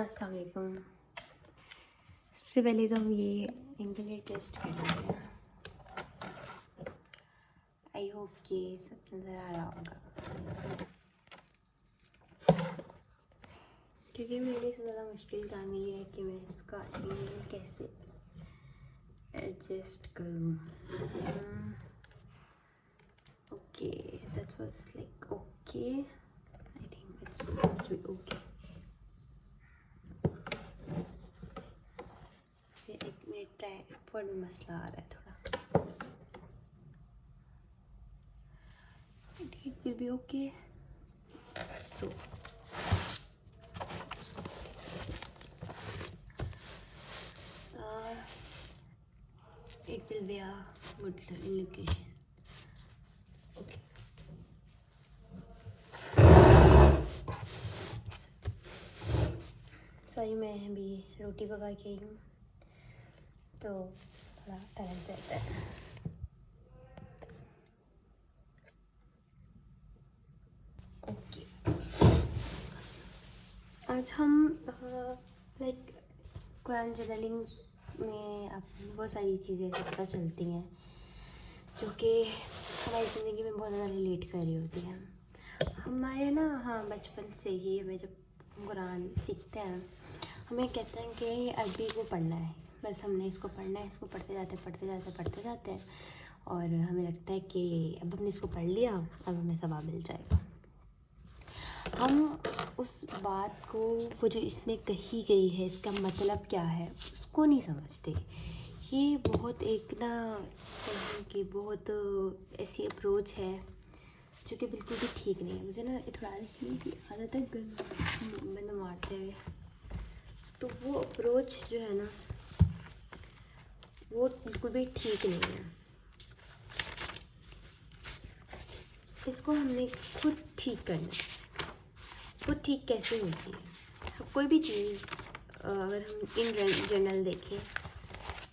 السلام علیکم. سب سے پہلے تو ہم یہ انٹرنیٹ ٹیسٹ کر رہے ہیں. آئی ہوپ کہ سب نظر آ رہا ہوگا، کیونکہ میرے لیے سب سے زیادہ مشکل کام یہ ہے کہ میں اس کا ای میل کیسے ایڈجسٹ کروں. Okay that was like okay, I think it's must be okay. ایک منٹ ٹرائی پر میں مسئلہ آ رہا ہے تھوڑا. I think it will be okay. So it will be a good location. Okay. Sorry میں ابھی روٹی پکا کے آئی ہوں تو تھوڑا ٹائم جاتا ہے. اوکے، آج ہم لائک قرآن جرنلنگ میں اب بہت ساری چیزیں ایسے پتہ چلتی ہیں جو کہ ہماری زندگی میں بہت زیادہ ریلیٹ کر رہی ہوتی ہیں. ہمارے بچپن سے ہی ہمیں جب قرآن سیکھتے ہیں ہمیں کہتے ہیں کہ ابھی وہ پڑھنا ہے، بس ہم نے اس کو پڑھنا ہے. اس کو پڑھتے جاتے ہیں اور ہمیں لگتا ہے کہ اب ہم نے اس کو پڑھ لیا، اب ہمیں ثواب مل جائے گا. ہم اس بات کو، وہ جو اس میں کہی گئی ہے، اس کا مطلب کیا ہے، اس کو نہیں سمجھتے. یہ بہت ایک کہ بہت ایسی اپروچ ہے جو کہ بالکل بھی ٹھیک نہیں ہے. مجھے تھوڑا کی عادت ہے گند مارتے ہوئے، تو وہ اپروچ جو ہے وہ بالکل بھی ٹھیک نہیں ہے. اس کو ہم نے خود ٹھیک کرنا ہے. خود ٹھیک کیسے ہوتی ہے؟ کوئی بھی چیز اگر ہم ان جنرل دیکھیں،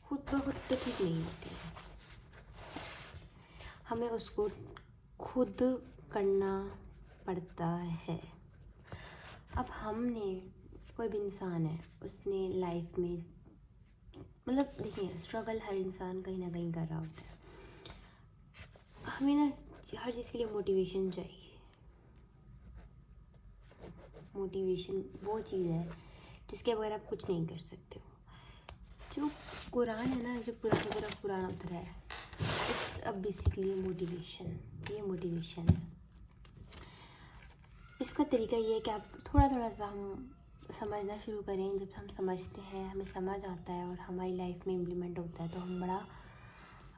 خود بخود تو ٹھیک نہیں ہوتی ہے. ہمیں اس کو خود کرنا پڑتا ہے. اب ہم نے، کوئی بھی انسان ہے، اس نے لائف میں مطلب دیکھیے اسٹرگل ہر انسان کہیں نہ کہیں کر رہا ہوتا ہے. ہمیں ہر چیز کے لیے موٹیویشن چاہیے. موٹیویشن وہ چیز ہے جس کے بغیر آپ کچھ نہیں کر سکتے ہو. جو قرآن ہے جو پورا قرآن اترا ہے، اب بیسکلی موٹیویشن، یہ موٹیویشن ہے. اس کا طریقہ یہ ہے کہ آپ تھوڑا سا ہم سمجھنا شروع کریں. جب ہم سمجھتے ہیں، ہمیں سمجھ آتا ہے اور ہماری لائف میں امپلیمنٹ ہوتا ہے تو ہم بڑا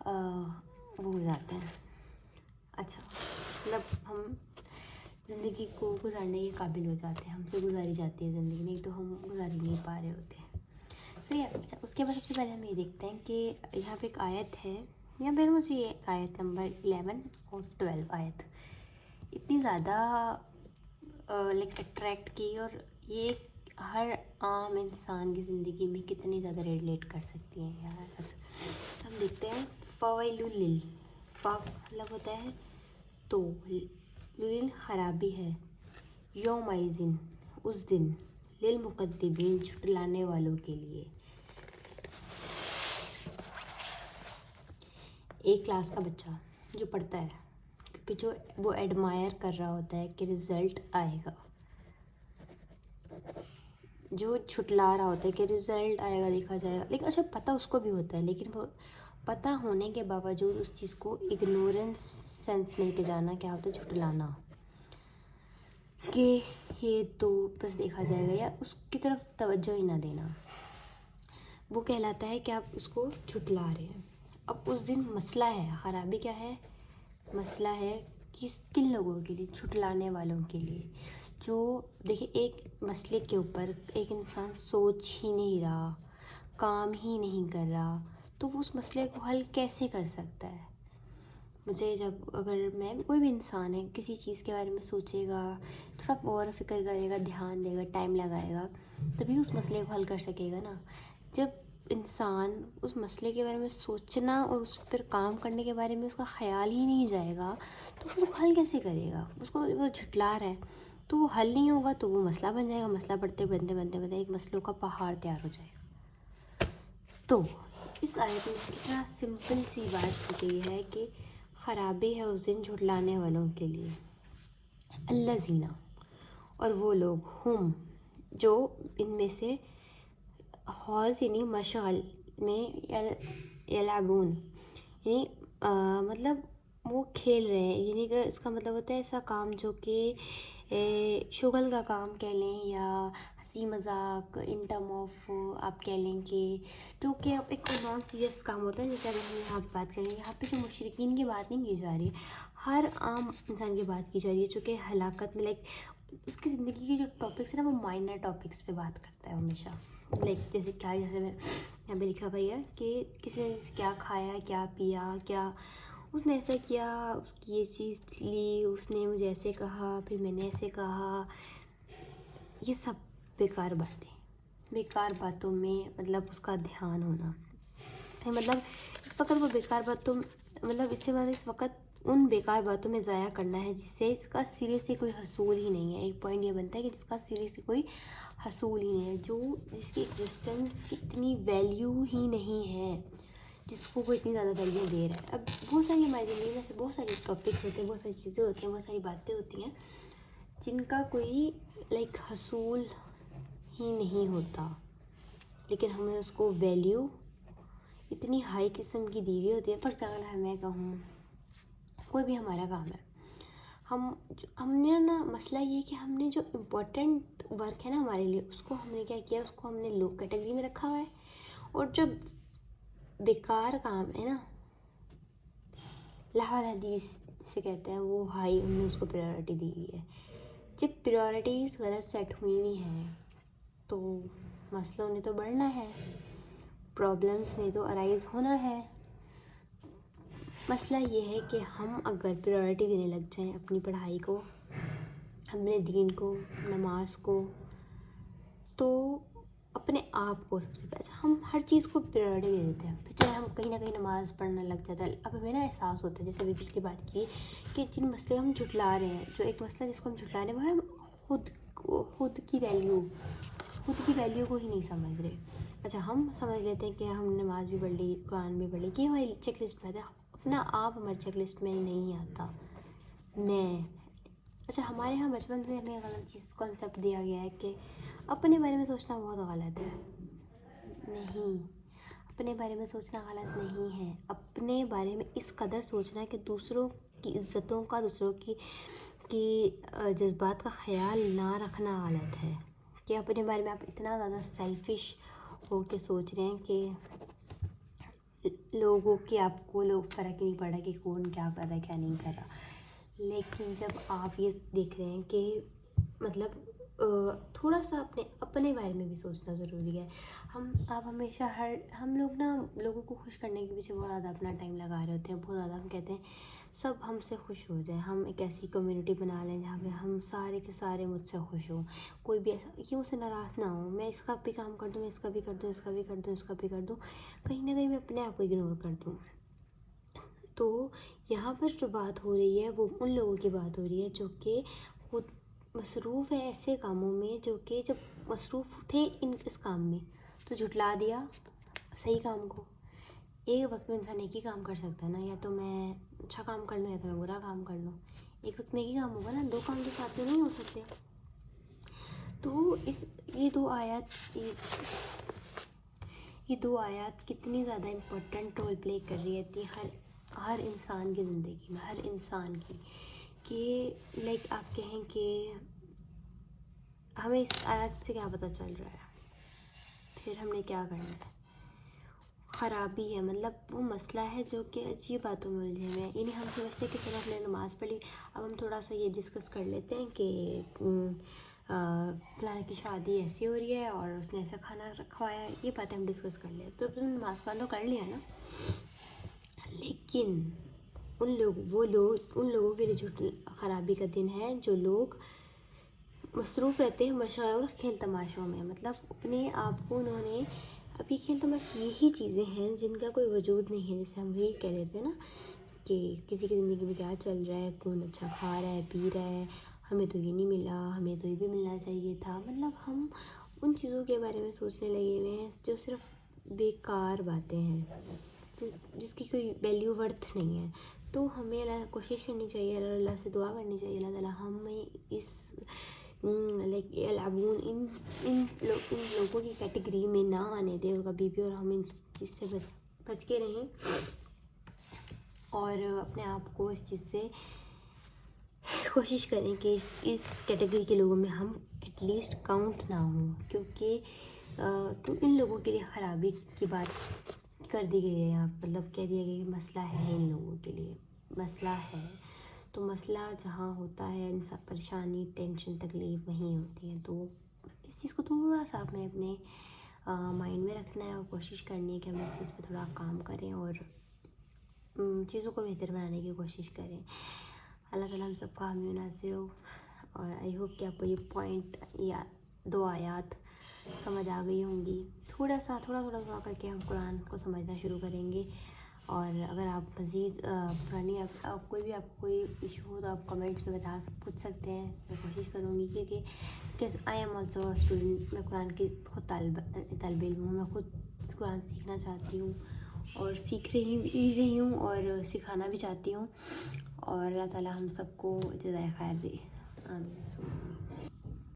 وہ ہو جاتے ہیں. اچھا مطلب ہم زندگی کو گزارنے کے قابل ہو جاتے ہیں. ہم سے گزاری جاتی ہے زندگی، نہیں تو ہم گزار ہی نہیں پا رہے ہوتے ہیں. صحیح ہے. اچھا اس کے بعد سب سے پہلے ہم یہ دیکھتے ہیں کہ یہاں پہ ایک آیت ہے، یہاں پہ مجھے یہ آیت نمبر 11 اور 12 آیت اتنی زیادہ لائک اٹریکٹ کی، اور یہ ہر عام انسان کی زندگی میں کتنی زیادہ ریلیٹ کر سکتی ہیں یار. ہم دیکھتے ہیں فویل مطلب ہوتا ہے تو لل خرابی ہے، یومئذ اس دن، للمکذبین جھٹلانے والوں کے لیے. ایک کلاس کا بچہ جو پڑھتا ہے، کیونکہ جو وہ ایڈمائر کر رہا ہوتا ہے کہ رزلٹ آئے گا، جو چھٹلا رہا ہوتا ہے کہ رزلٹ آئے گا، دیکھا جائے گا، لیکن اچھا پتہ اس کو بھی ہوتا ہے، لیکن وہ پتہ ہونے کے باوجود اس چیز کو اگنورنس سینس مل کے جانا کیا ہوتا ہے، جھٹلانا، کہ یہ تو بس دیکھا جائے گا، یا اس کی طرف توجہ ہی نہ دینا، وہ کہلاتا ہے کہ آپ اس کو جھٹلا رہے ہیں. اب اس دن مسئلہ ہے، خرابی کیا ہے، مسئلہ ہے کن لوگوں کے لیے، جھٹلانے والوں کے لیے. جو دیکھیں ایک مسئلے کے اوپر ایک انسان سوچ ہی نہیں رہا، کام ہی نہیں کر رہا، تو وہ اس مسئلے کو حل کیسے کر سکتا ہے. مجھے اگر میں کوئی بھی انسان ہے کسی چیز کے بارے میں سوچے گا، تھوڑا غور و فکر کرے گا، دھیان دے گا، ٹائم لگائے گا، تبھی اس مسئلے کو حل کر سکے گا نا. جب انسان اس مسئلے کے بارے میں سوچنا اور اس پر کام کرنے کے بارے میں اس کا خیال ہی نہیں جائے گا تو اس کو حل کیسے کرے گا. اس کو وہ جھٹلا رہا ہے تو وہ حل نہیں ہوگا تو وہ مسئلہ بن جائے گا، مسئلہ بنتے بنتے بنتے بنتے ایک مسئلوں کا پہاڑ تیار ہو جائے گا۔ تو اس آیت میں کتنا سمپل سی بات کی گئی ہے کہ خرابی ہے اس دن جھٹلانے والوں کے لیے، الذین، اور وہ لوگ، ہم، جو ان میں سے، حوض یعنی مشغل میں، یلعبون یعنی مطلب وہ کھیل رہے ہیں، یعنی کہ اس کا مطلب ہوتا ہے ایسا کام جو کہ شغل کا کام کہہ لیں یا ہنسی مذاق ان ٹرم آف آپ کہہ لیں کہ، تو کہ اب ایک نان سیریس کام ہوتا ہے، جیسے اگر ہم یہاں پہ بات کریں، یہاں پہ جو مشرکین کی بات نہیں کی جا رہی ہے، ہر عام انسان کی بات کی جا رہی ہے، چونکہ ہلاکت میں لائک اس کی زندگی کے جو ٹاپکس ہیں نا وہ مائنر ٹاپکس پہ بات کرتا ہے ہمیشہ، لائک جیسے کیا، جیسے میں یہاں پہ لکھا بھائی ہے کہ کسی نے کیا کھایا، کیا پیا، کیا اس نے ایسا کیا، اس کی یہ چیز لی، اس نے مجھے ایسے کہا، پھر میں نے ایسے کہا، یہ سب بیکار باتیں، بیکار باتوں میں مطلب اس کا دھیان ہونا، مطلب اس وقت وہ بیکار باتوں، مطلب اس سے بعد اس وقت ان بیکار باتوں میں ضائع کرنا ہے جس سے اس کا سرے سے کوئی حصول ہی نہیں ہے۔ ایک پوائنٹ یہ بنتا ہے کہ جس کا سرے سے کوئی حصول ہی نہیں ہے، جو جس کی ایگزسٹنس کی اتنی ویلیو ہی نہیں ہے، جس کو وہ اتنی زیادہ ویلیو دے رہا ہے۔ اب بہت ساری ہماری زندگی میں سے بہت سارے ٹاپکس ہوتے ہیں، بہت ساری چیزیں ہوتی ہیں، بہت ساری باتیں ہوتی ہیں جن کا کوئی لائک حصول ہی نہیں ہوتا، لیکن ہم نے اس کو ویلیو اتنی ہائی قسم کی دی ہوئی ہوتی ہے۔ فار ایگزامپل میں کہوں کوئی بھی ہمارا کام ہے، ہم نے نا مسئلہ یہ کہ ہم نے جو امپورٹنٹ ورک ہے نا ہمارے لیے، اس کو ہم نے کیا کیا، اس کو ہم نے لو کیٹیگری میں رکھا ہوا ہے، اور جب بیکار کام ہے نا، لہٰذا حدیث سے کہتے ہیں وہ ہائی، ہم نے اس کو پریورٹی دی ہوئی ہے۔ جب پریورٹیز غلط سیٹ ہوئی ہوئی ہیں تو مسئلوں نے تو بڑھنا ہے، پرابلمس نے تو ارائز ہونا ہے۔ مسئلہ یہ ہے کہ ہم اگر پریورٹی دینے لگ جائیں اپنی پڑھائی کو، اپنے دین کو، نماز کو، تو اپنے آپ کو سب سے پہلے ہم ہر چیز کو پریورٹی دے دیتے ہیں، پھر چاہے ہم کہیں نہ کہیں نماز پڑھنے لگ جاتا ہے۔ اب ہمیں نا احساس ہوتا ہے، جیسے ابھی پچھلی بات کی کہ جن مسئلے ہم جھٹلا رہے ہیں، جو ایک مسئلہ جس کو ہم جھٹلا رہے ہیں وہ ہے خود کی ویلیو کو ہی نہیں سمجھ رہے۔ اچھا ہم سمجھ لیتے ہیں کہ ہم نماز بھی پڑھ لی، قرآن بھی پڑھ لی، کہ ہماری چیک لسٹ میں آتا ہے، اپنا آپ ہماری چیک لسٹ میں نہیں آتا۔ اچھا ہمارے یہاں بچپن سے ہمیں غلط چیز کانسیپٹ دیا گیا ہے کہ اپنے بارے میں سوچنا بہت غلط ہے۔ نہیں، اپنے بارے میں سوچنا غلط نہیں ہے، اپنے بارے میں اس قدر سوچنا ہے کہ دوسروں کی عزتوں کا، دوسروں کی جذبات کا خیال نہ رکھنا غلط ہے، کہ اپنے بارے میں آپ اتنا زیادہ سیلفش ہو کے سوچ رہے ہیں کہ لوگوں کی، آپ کو لوگ فرق نہیں پڑ رہا کہ کون کیا کر رہا ہے کیا نہیں کر رہا۔ لیکن جب آپ یہ دیکھ رہے ہیں کہ مطلب تھوڑا سا اپنے بارے میں بھی سوچنا ضروری ہے۔ آپ ہمیشہ ہم لوگ نا لوگوں کو خوش کرنے کے پیچھے بہت زیادہ اپنا ٹائم لگا رہے ہوتے ہیں، بہت زیادہ ہم کہتے ہیں سب ہم سے خوش ہو جائیں، ہم ایک ایسی کمیونٹی بنا لیں جہاں پہ ہم سارے کے سارے مجھ سے خوش ہوں، کوئی بھی ایسا کہ مجھ سے ناراض نہ ہو، میں اس کا بھی کام کر دوں، میں اس کا بھی کر دوں، اس کا بھی کر دوں، اس کا بھی کر دوں، کہیں نہ کہیں میں اپنے آپ کو اگنور کر دوں۔ تو یہاں پر جو بات ہو رہی ہے وہ ان لوگوں کی بات ہو رہی ہے جو کہ خود مصروف ہے ایسے کاموں میں، جو کہ جب مصروف تھے اس کام میں تو جھٹلا دیا صحیح کام کو۔ ایک وقت میں انسان ایک ہی کام کر سکتا ہے نا، یا تو میں اچھا کام کر لوں یا تو میں برا کام کر لوں، ایک وقت میں ایک ہی کام ہوگا نا، دو کام تو ساتھ میں نہیں ہو سکتے۔ تو یہ دو آیات کتنی زیادہ امپورٹنٹ رول پلے کر رہی تھی ہر انسان کی زندگی میں، ہر انسان کی، کہ لائک آپ کہیں کہ ہمیں اس آیات سے کیا پتہ چل رہا ہے، پھر ہم نے کیا کرنا ہے۔ خرابی ہے، مطلب وہ مسئلہ ہے جو کہ عجیب باتوں میں الجھے ہوئے ہیں، یعنی ہم سمجھتے ہیں کہ چلو ہم نے نماز پڑھی، اب ہم تھوڑا سا یہ ڈسکس کر لیتے ہیں کہ فلاں کی شادی ایسی ہو رہی ہے اور اس نے ایسا کھانا رکھوایا ہے، یہ باتیں ہم ڈسکس کر لیں تو تم نماز قرآن تو کر لیا نا۔ لیکن ان لوگوں کے لیے خرابی کا دن ہے جو لوگ مصروف رہتے ہیں مشغول اور کھیل تماشوں میں، مطلب اپنے آپ کو انہوں نے، اب یہ کھیل تماشے یہی چیزیں ہیں جن کا کوئی وجود نہیں ہے، جیسے ہم یہی کہہ رہے تھے نا کہ کسی کی زندگی میں کیا چل رہا ہے، کون اچھا کھا رہا ہے، پی رہا ہے، ہمیں تو یہ نہیں ملا، ہمیں تو یہ بھی ملنا چاہیے تھا. مطلب ہم ان چیزوں کے بارے میں سوچنے لگے ہوئے ہیں جو صرف بیکار باتیں ہیں، جس کی کوئی ویلیو ورتھ نہیں ہے. تو ہمیں کوشش کرنی چاہیے، اللہ سے دعا کرنی چاہیے اللہ تعالیٰ ہمیں اس لائک یلعبون ان لوگوں کی کیٹیگری میں نہ آنے دے کبھی بھی، اور ہم اس چیز سے بچ کے رہیں اور اپنے آپ کو اس چیز سے کوشش کریں کہ اس کیٹیگری کے لوگوں میں ہم ایٹ لیسٹ کاؤنٹ نہ ہوں، کیونکہ ان لوگوں کے لیے خرابی کی بات کر دی گئی ہے یہاں. مطلب کہہ دیا گیا کہ مسئلہ ہے ان لوگوں کے لیے، مسئلہ ہے. تو مسئلہ جہاں ہوتا ہے ان سب پریشانی، ٹینشن، تکلیف وہیں ہوتی ہے. تو اس چیز کو تھوڑا سا ہمیں اپنے مائنڈ میں رکھنا ہے اور کوشش کرنی ہے کہ ہم اس چیز پہ تھوڑا کام کریں اور چیزوں کو بہتر بنانے کی کوشش کریں. اللہ تعالیٰ ہم سب کو حامی و ناصر ہو. اور آئی ہوپ کہ آپ کو یہ پوائنٹ یا 2 آیات سمجھ آ گئی ہوں گی. تھوڑا کر کے ہم قرآن کو سمجھنا شروع کریں گے. اور اگر آپ مزید پرانی آپ کوئی ایشو ہو تو آپ کمنٹس میں پوچھ سکتے ہیں. میں کوشش کروں گی کیونکہ آئی ایم آلسو اسٹوڈنٹ. میں قرآن کی خود طالب علم ہوں. میں خود قرآن سیکھنا چاہتی ہوں اور سیکھ رہی ہوں اور سکھانا بھی چاہتی ہوں. اور اللہ تعالیٰ ہم سب کو جزائے خیر دے. آمین.